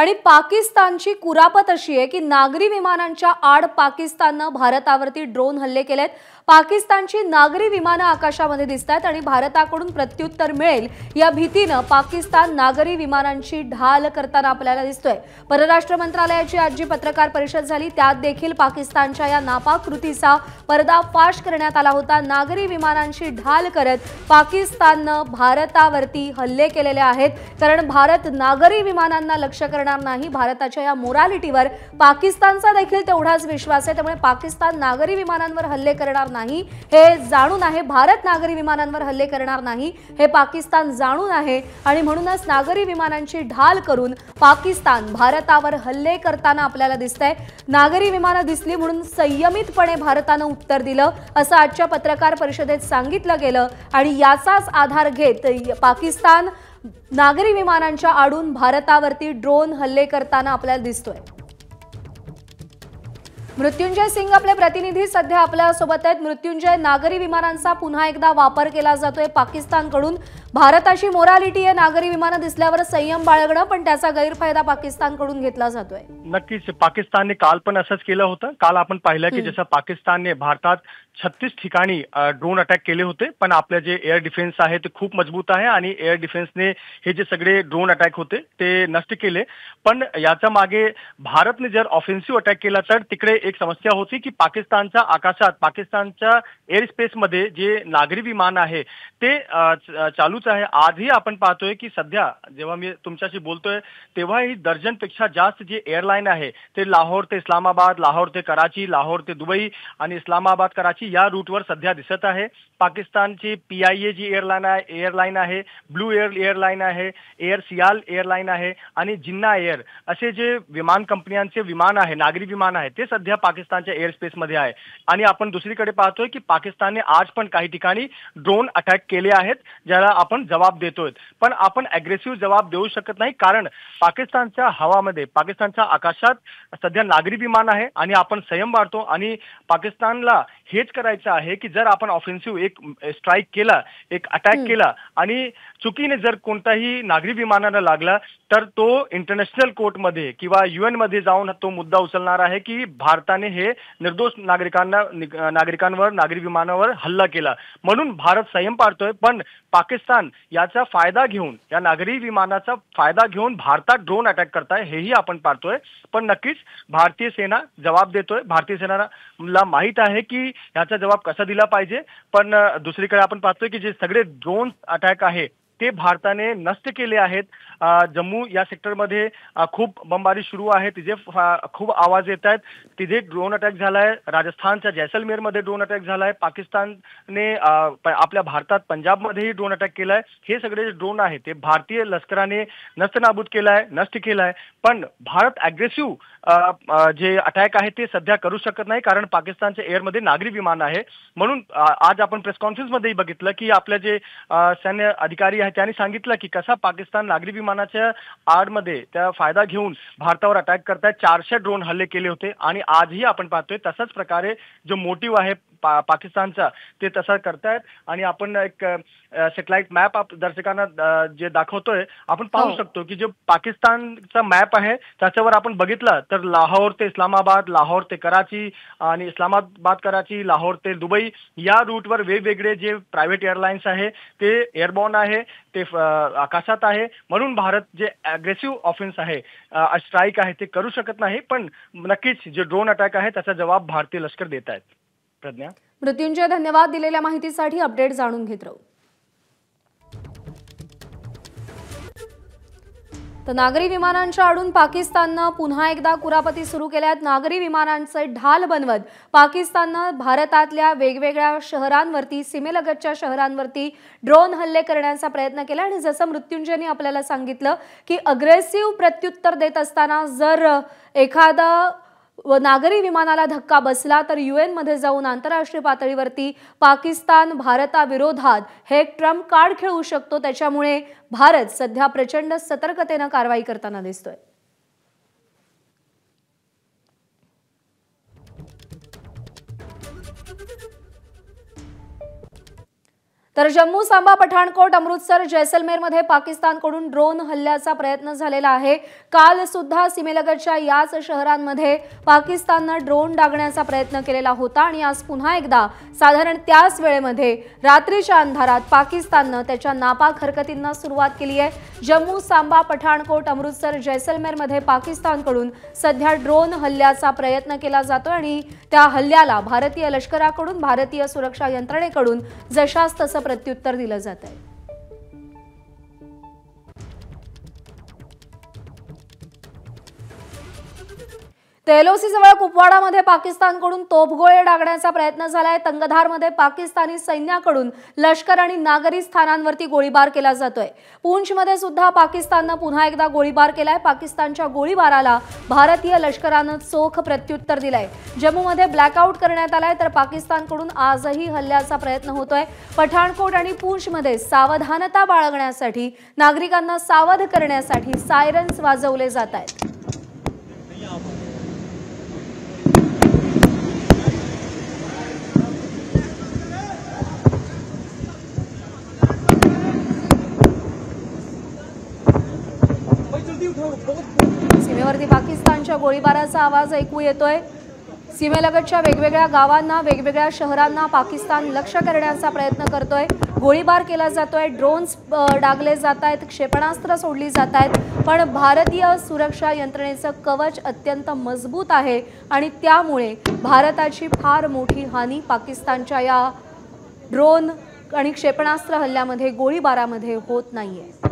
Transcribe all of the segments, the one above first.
आणि पाकिस्तानची कुरापत अशी आहे की नागरी विमानांच्या आड पाकिस्तानने भारतावरती ड्रोन हल्ले केलेत। पाकिस्तानची नागरी विमानं आकाशामध्ये दिसतात आणि भारताकडून प्रत्युत्तर मिळेल या भीतीने पाकिस्तान नागरी विमानांची ढाल करताना आपल्याला दिसतोय। परराष्ट्र मंत्रालयाची आज जी पत्रकार परिषद झाली त्यात देखील पाकिस्तानच्या या नापाक कृतीचा पर्दाफाश करण्यात आला होता। नागरी विमानांची ढाल करत पाकिस्तानने भारतावरती हल्ले केलेले आहेत, कारण भारत नागरी विमानांना लक्ष्य करणार नाही। भारताच्या या मोरालिटीवर पाकिस्तानचा देखील तेवढाच विश्वास आहे, त्यामुळे पाकिस्तान नागरी विमानांवर हल्ले करणार नाही हे जाणून आहे। भारत नागरी विमानांवर हल्ले करणार नाही हे पाकिस्तान जाणून आहे आणि म्हणूनच नागरी विमानांची ढाल करून पाकिस्तान भारतावर हल्ले करताना आपल्याला दिसतंय। नागरी विमानं दिसली म्हणून संयमितपणे भारताने उत्तर दिलं असं आजच्या पत्रकार परिषदेत सांगितलं गेलं आणि याचाच आधार घेत पाकिस्तान नागरी विमानांच्या आडून भारतावरती ड्रोन हल्ले करताना आपल्याला दिसतोय। मृत्युंजय सिंग आपले प्रतिनिधी सध्या आपल्या सोबत आहेत। मृत्युंजय, नागरी विमानांचा पुन्हा एकदा वापर केला जातोय पाकिस्तानकडून। भारताची मोरालिटी आहे नागरी विमानं दिसल्यावर संयम बाळगणं, पण त्याचा गैरफायदा पाकिस्तानकडून घेतला जातोय। नक्कीच पाकिस्तानने काल पण असंच केलं होतं। काल आपण पाहिलं की जसं पाकिस्तानने भारतात 36 ठिकाणी ड्रोन अटॅक केले होते, पण आपले जे एअर डिफेन्स आहे ते खूप मजबूत आहे आणि एअर डिफेन्सने हे जे सगळे ड्रोन अटॅक होते ते नष्ट केले। पण याच्या मागे भारतने जर ऑफेन्सिव्ह अटॅक केला तर तिकडे एक समस्या होती की पाकिस्तानच्या आकाशात, पाकिस्तानच्या एअर स्पेसमध्ये जे नागरी विमान आहे ते चालूच आहे। आजही आपण पाहतोय की सध्या जेव्हा मी तुमच्याशी बोलतोय तेव्हा ही दर्जनपेक्षा जास्त जे एअरलाईन आहे ते लाहोर ते इस्लामाबाद, लाहोर ते कराची, लाहोर ते दुबई आणि इस्लामाबाद कराची या रूटवर सध्या दिसत आहे। पाकिस्तानची PIA जी एअरलाईन आहे, ब्लू एअरलाईन आहे, एअर सियाल एअरलाईन आहे आणि जिन्ना एअर असे जे विमान कंपन्यांचे विमान आहे, नागरी विमान आहे ते सध्या पाकिस्तानच्या एअर स्पेसमध्ये आहे। आणि आपण दुसरीकडे पाहतोय की पाकिस्तानने आज पण काही ठिकाणी ड्रोन अटॅक केले आहेत ज्याला आपण जवाब देतोय, पण आपण अग्रेसिव्ह जवाब देऊ शकत नाही, कारण पाकिस्तानच्या हवामध्ये, पाकिस्तानच्या आकाशात सध्या नागरी विमान आहे आणि आपण संयम बाळगतो आणि पाकिस्तानला हेच करायचं आहे की जर आपण ऑफेन्सिव्ह एक स्ट्राईक केला, एक अटॅक केला आणि चुकीने जर कोणताही नागरी विमानाला लागला तर तो इंटरनॅशनल कोर्टमध्ये किंवा UN मध्ये जाऊन तो मुद्दा उचलणार आहे की भारताने हे निर्दोष नागरिकांवर, नागरी विमानावर हल्ला केला। म्हणून भारत संयम पाळतोय, पण पाकिस्तान याचा फायदा घेऊन, या नागरी विमानाचा फायदा घेऊन भारतात ड्रोन अटॅक करताय हेही आपण पाहतोय। पण नक्कीच भारतीय सेना जवाब देतोय। भारतीय सेनेला माहित आहे की याचा जवाब कसा दिला पाहिजे, पण दुसरीकडे आपण पाहतोय की जे सगळे ड्रोन अटॅक आहे ते भारताने नष्ट केले आहेत। जम्मू या सेक्टरमध्ये खूप बमबारी सुरू आहे, तिथे खूप आवाज येत आहेत, तिथे ड्रोन अटॅक झालाय। राजस्थानच्या जैसलमेरमध्ये ड्रोन अटॅक झालाय। पाकिस्तानने आपल्या भारतात पंजाबमध्येही ड्रोन अटॅक केलाय। हे सगळे जे ड्रोन आहेत ते भारतीय लष्कराने नष्ट केलाय, पण भारत अग्रेसिव्ह जे अटॅक आहे ते सध्या करू शकत नाही, कारण पाकिस्तानच्या एअरमध्ये नागरी विमान आहे। म्हणून आज आपण प्रेस कॉन्फरन्समध्ये बघितलं की आपले जे सैन्य अधिकारी आहेत त्यांनी सांगितलं की कसा पाकिस्तान नागरी विमानाच्या आडमध्ये त्या फायदा घेऊन भारतावर अटॅक करतायत। 400 ड्रोन हल्ले केले होते आणि आजही आपण पाहतोय तसाच प्रकारे जो मोटिव्ह आहे पाकिस्तानचा ते तसा करतायत। आणि आपण एक सॅटेलाइट मॅप दर्शकांना जे दाखवतोय आपण पाहू शकतो की जो पाकिस्तानचा मॅप आहे त्याच्यावर आपण बघितलं तर लाहोर ते इस्लामाबाद, लाहोर ते कराची आणि इस्लामाबाद कराची, लाहोर ते दुबई या रूटवर वेगवेगळे जे प्रायव्हेट एअरलाईन्स आहे ते एअरबॉर्न आहे, ते आकाशात आहे। म्हणून भारत जे अग्रेसिव्ह ऑफेन्स आहे, स्ट्राईक आहे ते करू शकत नाही, पण नक्कीच जे ड्रोन अटॅक आहे त्याचा जवाब भारतीय लष्कर देत आहेत। प्रज्ञा। मृत्युंजय, धन्यवाद दिलेल्या माहितीसाठी। अपडेट जाणून घेत राहू। तर नागरी विमानांच्या आडून पाकिस्तानने पुन्हा एकदा कुरापती सुरू केल्यात। नागरी विमानांचे ढाल बनवत पाकिस्तानने भारतातल्या वेगवेगळ्या शहरांवरती, सीमेलगतच्या शहरांवरती ड्रोन हल्ले करण्याचा प्रयत्न केला आणि जसं मृत्युंजयने आपल्याला सांगितलं की अग्रेसिव्ह प्रत्युत्तर देत असताना जर एखादा नागरी विमानाला धक्का बसला तर UN मध्ये जाऊन आंतरराष्ट्रीय पातळीवरती पाकिस्तान भारताविरोधात हे एक ट्रम्प कार्ड खेळू शकतो। त्याच्यामुळे भारत सध्या प्रचंड सतर्कतेने कारवाई करताना दिसतोय। तर जम्मू, सांबा, पठाणकोट, अमृतसर, जैसलमेरमध्ये पाकिस्तानकडून ड्रोन हल्ल्याचा प्रयत्न झालेला आहे। काल सुद्धा सीमेलगतच्या याच शहरांमध्ये पाकिस्तानने ड्रोन डागण्याचा प्रयत्न केलेला होता आणि आज पुन्हा एकदा साधारण त्याच वेळेमध्ये रात्रीच्या अंधारात पाकिस्तानने त्याच्या नापाक हरकतींना सुरुवात केली आहे। जम्मू, सांबा, पठाणकोट, अमृतसर, जैसलमेरमध्ये पाकिस्तानकडून सध्या ड्रोन हल्ल्याचा प्रयत्न केला जातो आणि त्या हल्ल्याला भारतीय लष्कराकडून, भारतीय सुरक्षा यंत्रणेकडून जशास तसं प्रत्युत्तर दिलं जात आहे। तेलोसी जवळ कुपवाडामध्ये पाकिस्तानकडून तोफगोळे डागण्याचा प्रयत्न झालाय। तंगधारमध्ये पाकिस्तानी सैन्याकडून लष्कर आणि नागरी स्थानांवरती गोळीबार केला जातोय। पूंछमध्ये सुद्धा पाकिस्तानने पुन्हा एकदा गोळीबार केलाय। पाकिस्तानच्या गोळीबाराला भारतीय लष्कराने चोख प्रत्युत्तर दिलंय। जम्मूमध्ये ब्लॅकआउट करण्यात आलाय तर पाकिस्तानकडून आजही हल्ल्याचा प्रयत्न होतोय। पठाणकोट आणि पूंछमध्ये सावधानता बाळगण्यासाठी, नागरिकांना सावध करण्यासाठी सायरन्स वाजवले जात आहेत। सीमेवरती पाकिस्तानच्या गोळीबाराचा आवाज ऐकू येतोय। सीमेलगतच्या वेगवेगळ्या गावांना, वेगवेगळ्या शहरांना पाकिस्तान लक्ष्य करण्याचा प्रयत्न करतोय। गोळीबार केला जातोय, ड्रोन्स डागले जात आहेत, क्षेपणास्त्र सोडली जात आहेत, पण भारतीय सुरक्षा यंत्रणेचं कवच अत्यंत मजबूत आहे आणि त्यामुळे भारताची फार मोठी हानी पाकिस्तानच्या या ड्रोन आणि क्षेपणास्त्र हल्ल्यामध्ये, गोळीबारामध्ये होत नाहीये।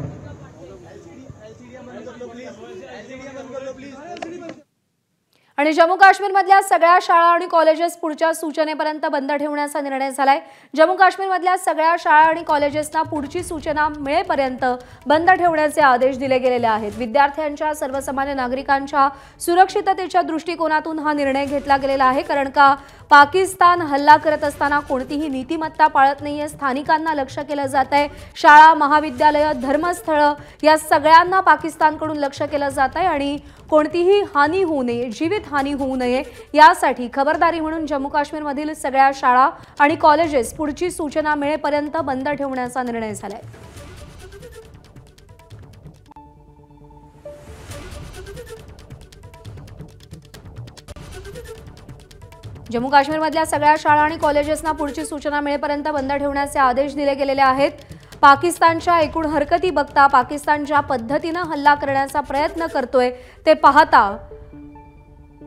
आणि जम्मू काश्मीरमधल्या सगळ्या शाळा आणि कॉलेजेस पुढच्या सूचनेपर्यंत बंद ठेवण्याचा निर्णय झालाय। जम्मू काश्मीरमधल्या सगळ्या शाळा आणि कॉलेजेसना पुढची सूचना मिळेपर्यंत बंद ठेवण्याचे आदेश दिले गेलेले आहेत। विद्यार्थ्यांच्या, सर्वसामान्य नागरिकांच्या सुरक्षिततेच्या दृष्टिकोनातून हा निर्णय घेतला गेलेला आहे, कारण का पाकिस्तान हल्ला करत असताना कोणतीही नीतिमत्ता पाळत नाहीये। स्थानिकांना लक्ष्य केलं जात आहे। शाळा, महाविद्यालय, धर्मस्थळं या सगळ्यांना पाकिस्तानकडून लक्ष्य केलं जात आहे आणि कोणतीही हानी होऊ नये, जीवित हानी होऊ नये यासाठी खबरदारी म्हणून जम्मू काश्मीरमधील सगळ्या शाळा आणि कॉलेजेस पुढची सूचना मिळेपर्यंत बंद ठेवण्याचा निर्णय झालाय। जम्मू काश्मीरमधल्या सगळ्या शाळा आणि कॉलेजेसना पुढची सूचना मिळेपर्यंत बंद ठेवण्याचे आदेश दिले गेलेले आहेत। पाकिस्तानच्या एकूण हरकती बघता, पाकिस्तान ज्या पद्धतीने हल्ला करण्याचा प्रयत्न करतोय ते पाहता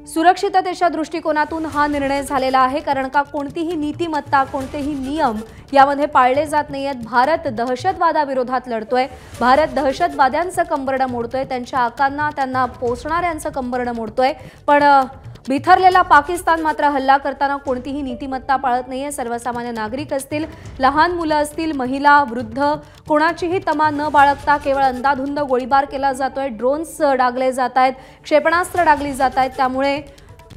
सुरक्षिततेच्या दृष्टिकोनातून हा निर्णय झालेला आहे, कारण का कोणतीही नीतिमत्ता, कोणतेही नियम यामध्ये पाळले जात नाहीयेत। भारत दहशतवादाविरोधात लढतोय, भारत दहशतवाद्यांचं कंबरडं मोडतोय, त्यांच्या आकांना, त्यांना पोसणाऱ्यांचं कंबरडं मोडतोय, पण बिथरलेला पाकिस्तान मात्र हल्ला करताना कोणतीही नीतिमत्ता पाळत नाहीये। सर्वसामान्य नागरिक असतील, लहान मुलं असतील, महिला, वृद्ध कोणाचीही तमा न बाळगता केवळ अंधाधुंद गोळीबार केला जातोय, ड्रोन्स डागले जात आहेत, क्षेपणास्त्र डागली जात आहेत। त्यामुळे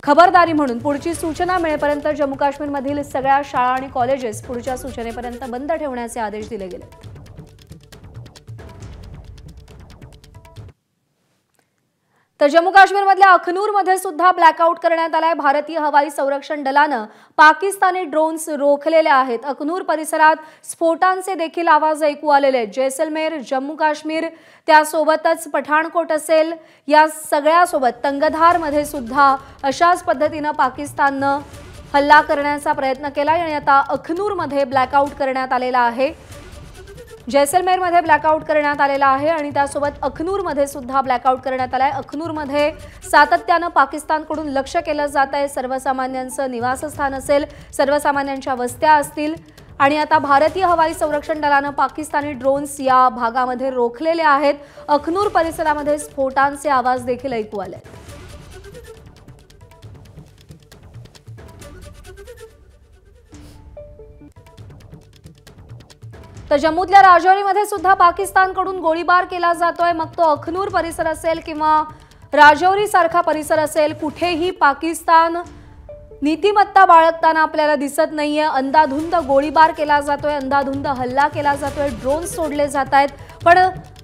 खबरदारी म्हणून पुढची सूचना मिळेपर्यंत जम्मू काश्मीरमधील सगळ्या शाळा आणि कॉलेजेस पुढच्या सूचनेपर्यंत बंद ठेवण्याचे आदेश दिले गेले। तर जम्मू काश्मीरमधल्या अखनूरमध्ये सुद्धा ब्लॅकआउट करण्यात आलाय। भारतीय हवाई संरक्षण दलानं पाकिस्तानी ड्रोन्स रोखलेले आहेत। अखनूर परिसरात स्फोटांचे देखील आवाज ऐकू आलेले आहेत। जैसलमेर, जम्मू काश्मीर, त्यासोबतच पठाणकोट असेल, या सगळ्यासोबत तंगधारमध्ये सुद्धा अशाच पद्धतीनं पाकिस्ताननं हल्ला करण्याचा प्रयत्न केलाय आणि आता अखनूरमध्ये ब्लॅकआउट करण्यात आलेला आहे। जैसलमेरमध्ये ब्लॅकआउट करण्यात आलेला आहे आणि त्यासोबत अखनूरमध्ये सुद्धा ब्लॅकआउट करण्यात आलाय। अखनूरमध्ये सातत्याने पाकिस्तानकडून लक्ष्य केलं जात आहे। सर्वसामान्यांचं निवासस्थान असेल, सर्वसामान्यांच्या वस्त्या असतील आणि आता भारतीय हवाई संरक्षण दलानं पाकिस्तानी ड्रोन्स या भागामध्ये रोखलेले आहेत। अखनूर परिसरामध्ये स्फोटांचे आवाज देखील ऐकू आले। तर जम्मूतल्या राजौरीमध्ये सुद्धा पाकिस्तानकडून गोळीबार केला जातोय। मग तो अखनूर परिसर असेल किंवा राजौरी सारखा परिसर असेल, कुठेही पाकिस्तान नीतिमत्ता बाळगताना आपल्याला दिसत नाहीये। अंधाधुंद गोळीबार केला जातोय, अंधाधुंद हल्ला केला जातोय, ड्रोन्स सोडले जात आहेत, पण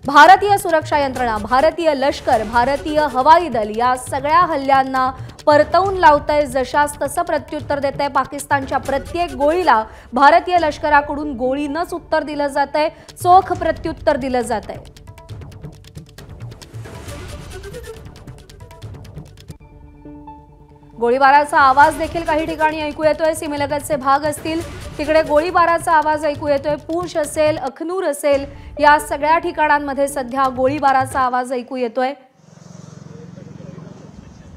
भारतीय सुरक्षा यंत्रणा, भारतीय लष्कर, भारतीय हवाई दल या सगळ्या हल्ल्यांना परतवून लावतंय, जशास तसं प्रत्युत्तर देतंय। पाकिस्तानच्या प्रत्येक गोळीला भारतीय लष्कराकडून गोळीनंच उत्तर दिलं जातंय, चोख प्रत्युत्तर दिलं जातंय। गोळीबाराचा आवाज देखील काही ठिकाणी ऐकू येतोय। सीमेलगतचे भाग असतील तिकडे गोळीबाराचा आवाज ऐकू येतोय। पूंछ असेल, अखनूर असेल, या सगळ्या ठिकाणांमध्ये सध्या गोळीबाराचा आवाज ऐकू येतोय।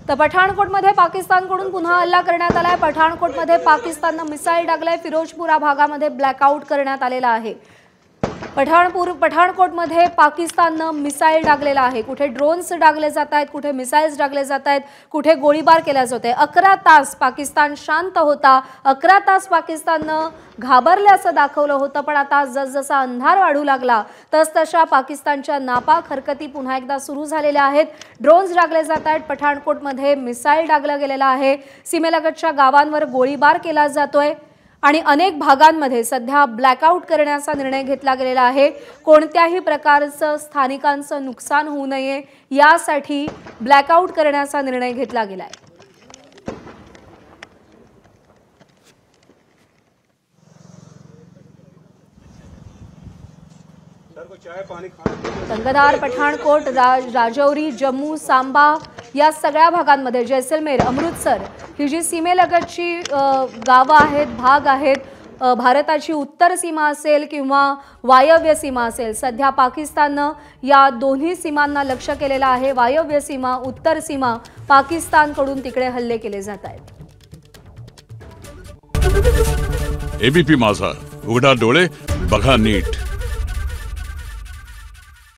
तर पठाणकोटमध्ये पाकिस्तानकडून पुन्हा हल्ला करण्यात आलाय। पठाणकोटमध्ये पाकिस्ताननं मिसाईल डागलाय। फिरोजपुरा भागामध्ये ब्लॅकआउट करण्यात आलेला आहे। पठाणकोटमध्ये पाकिस्ताननं मिसाईल डागलेला आहे। कुठे ड्रोन्स डागले जात आहेत, कुठे मिसाईल्स डागले जात आहेत, कुठे गोळीबार केला जातोय। 11 तास पाकिस्तान शांत होता। 11 तास पाकिस्ताननं घाबरल्याचं दाखवलं होतं, पण आता जसजसा अंधार वाढू लागला तसतशा पाकिस्तानच्या नापाक हरकती पुन्हा एकदा सुरू झालेल्या आहेत। ड्रोन्स डागले जात आहेत, पठाणकोटमध्ये मिसाईल डागलं गेलेलं आहे, सीमेलगतच्या गावांवर गोळीबार केला जातोय आणि अनेक भागांमध्ये सध्या ब्लॅकआउट करण्याचा निर्णय घेतला गेलेला आहे। कोणत्याही प्रकारचं स्थानिकांचं नुकसान होऊ नये यासाठी ब्लॅकआउट करण्याचा निर्णय घेतला गेलाय। तंगधार, पठाणकोट, राजौरी, जम्मू, सांबा या सगळ्या भागांमध्ये, जैसलमेर, अमृतसर ही जी सीमेलगतची गावं आहेत, भाग आहेत, भारताची उत्तर सीमा असेल किंवा वायव्य सीमा असेल, सध्या पाकिस्ताननं या दोन्ही सीमांना लक्ष्य केलेलं आहे। वायव्य सीमा, उत्तर सीमा, पाकिस्तानकडून तिकडे हल्ले केले जात आहेत। एबीपी माझा, उघडा डोळे बघा नीट।